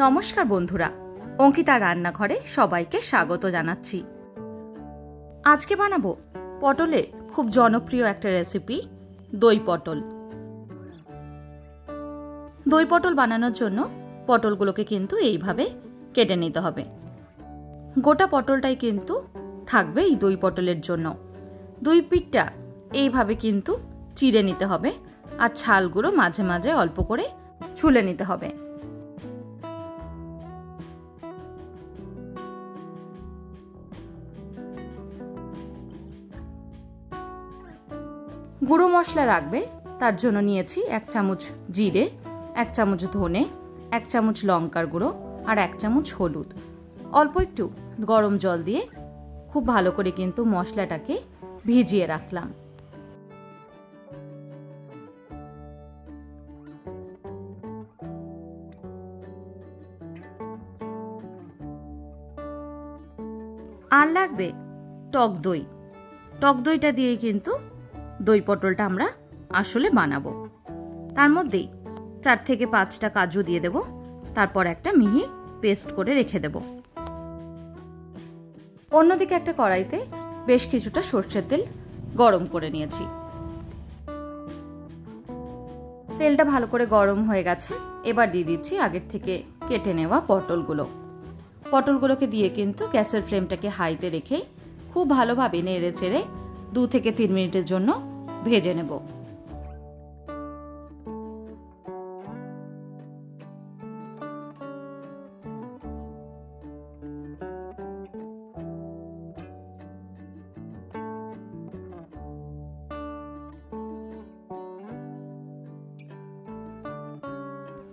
নমস্কার বন্ধুরা, অঙ্কিতা রান্নাঘরে সবাইকে স্বাগত জানাচ্ছি। আজকে বানাবো পটলের খুব জনপ্রিয় একটা রেসিপি, দই পটল। দই পটল বানানোর জন্য পটলগুলোকে কিন্তু এইভাবে কেটে নিতে হবে। গোটা পটলটাই কিন্তু থাকবে এই দই পটলের জন্য। দুই পিঠটা এইভাবে কিন্তু চিড়ে নিতে হবে, আর ছালগুলো মাঝে মাঝে অল্প করে ছুলে নিতে হবে। গুঁড়ো মশলা রাখবে, তার জন্য নিয়েছি 1 চামচ জিরে, 1 চামচ ধনে, 1 চামচ লঙ্কার গুঁড়ো আর 1 চামচ হলুদ। অল্প একটু গরম জল দিয়ে খুব ভালো করে কিন্তু মশলাটাকে ভিজিয়ে রাখলাম। আর লাগবে টক দই। টক দইটা দিয়ে কিন্তু দই পটলটা আমরা আসলে বানাবো। তার মধ্যেই 4 থেকে 5টা কাজু দিয়ে দেব, তারপর একটা মিহি পেস্ট করে রেখে দেব। অন্যদিকে একটা কড়াইতে বেশ কিছুটা সরষের তেল গরম করে নিয়েছি। তেলটা ভালো করে গরম হয়ে গেছে, এবার দিয়ে দিচ্ছি আগের থেকে কেটে নেওয়া পটলগুলো। পটলগুলোকে দিয়ে কিন্তু গ্যাসের ফ্লেমটাকে হাইতে রেখে খুব ভালোভাবে নেড়ে চেড়ে 2 থেকে 3 মিনিটের জন্য ভেজে নেব।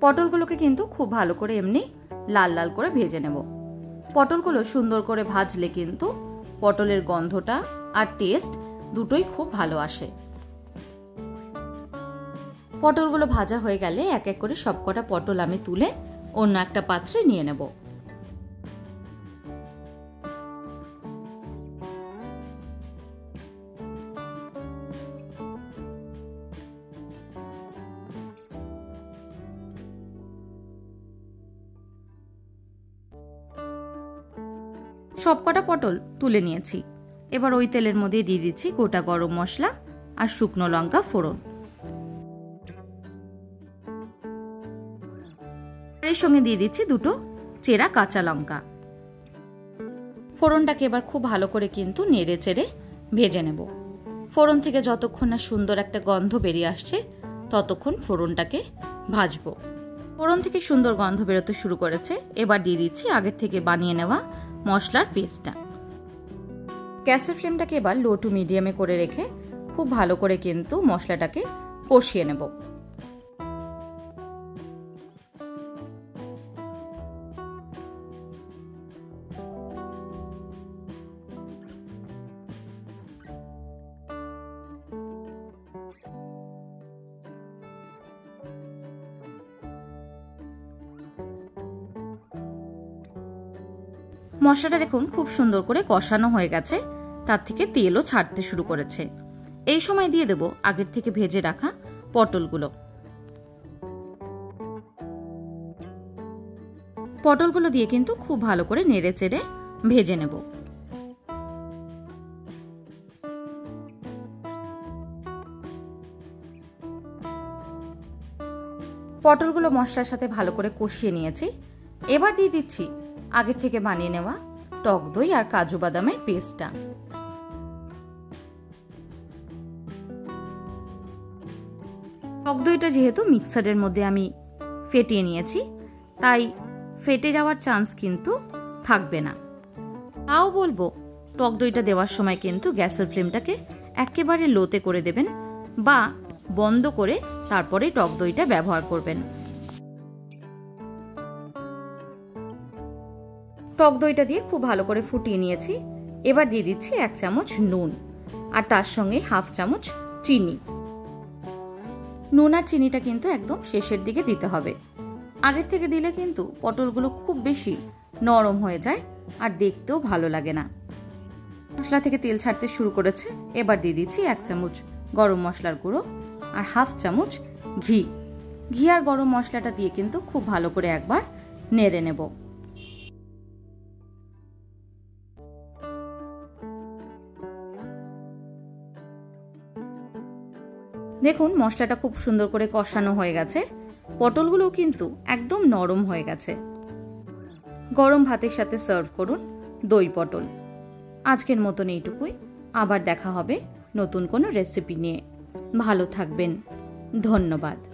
পটলগুলোকে কিন্তু খুব ভালো করে এমনি লাল লাল করে ভেজে নেব। পটলগুলো সুন্দর করে ভাজলে কিন্তু পটলের গন্ধটা আর টেস্ট দুটোই খুব ভালো আসে। পটলগুলো ভাজা হয়ে গেলে এক এক করে সবকটা পটল আমি তুলে অন্য একটা পাত্রে নিয়ে নেব। সবকটা পটল তুলে নিয়েছি। এবার ওই তেলের মধ্যে দিয়ে দিচ্ছি গোটা গরম মশলা আর শুকনো লঙ্কা ফোড়ন। এর সঙ্গে দিয়ে দিচ্ছি 2টো চেরা কাঁচা লঙ্কা। ফোড়নটাকে এবার খুব ভালো করে কিন্তু নেড়ে চেড়ে ভেজে নেব। ফোড়ন থেকে যতক্ষণ না সুন্দর একটা গন্ধ বেরিয়ে আসছে ততক্ষণ ফোড়নটাকে ভাজবো। ফোড়ন থেকে সুন্দর গন্ধ বেরোতে শুরু করেছে, এবার দিয়ে দিচ্ছি আগের থেকে বানিয়ে নেওয়া মশলার পেস্টটা। গ্যাসের ফ্লেমটাকে এবার লো টু মিডিয়ামে করে রেখে খুব ভালো করে কিন্তু মশলাটাকে কষিয়ে নেব। মশলাটা দেখুন খুব সুন্দর করে কষানো হয়ে গেছে, তার থেকে তেলও ছাড়তে শুরু করেছে। এই সময় দিয়ে দেব আগের থেকে ভেজে রাখা পটলগুলো। পটলগুলো দিয়ে কিন্তু খুব ভালো করে নেড়ে চেড়ে ভেজে নেব। পটলগুলো মশলার সাথে ভালো করে কষিয়ে নিয়েছি। এবার দিয়ে দিচ্ছি আগের থেকে বানিয়ে নেওয়া টক দই আর কাজু বাদামের পেস্টটা। টক দইটা যেহেতু মিক্সারের মধ্যে আমি ফেটিয়ে নিয়েছি, তাই ফেটে যাওয়ার চান্স কিন্তু থাকবে না। তাও বলবো টক দইটা দেওয়ার সময় কিন্তু গ্যাসের ফ্লেমটাকে একেবারে লোতে করে দেবেন বা বন্ধ করে তারপরে টক দইটা ব্যবহার করবেন। টক দইটা দিয়ে খুব ভালো করে ফুটিয়ে নিয়েছি। এবার দিয়ে দিচ্ছি 1 চামচ নুন আর তার সঙ্গে 1/2 চামচ চিনি। নুন আর চিনিটা কিন্তু একদম শেষের দিকে দিতে হবে। আগের থেকে দিলে কিন্তু পটলগুলো খুব বেশি নরম হয়ে যায় আর দেখতেও ভালো লাগে না। মশলা থেকে তেল ছাড়তে শুরু করেছে, এবার দিয়ে দিচ্ছি 1 চামচ গরম মশলার গুঁড়ো আর 1/2 চামচ ঘি। ঘি আর গরম মশলাটা দিয়ে কিন্তু খুব ভালো করে একবার নেড়ে নেব। দেখুন মশলাটা খুব সুন্দর করে কষানো হয়ে গেছে, পটলগুলোও কিন্তু একদম নরম হয়ে গেছে। গরম ভাতের সাথে সার্ভ করুন দই পটল। আজকের মতন এইটুকুই, আবার দেখা হবে নতুন কোনো রেসিপি নিয়ে। ভালো থাকবেন, ধন্যবাদ।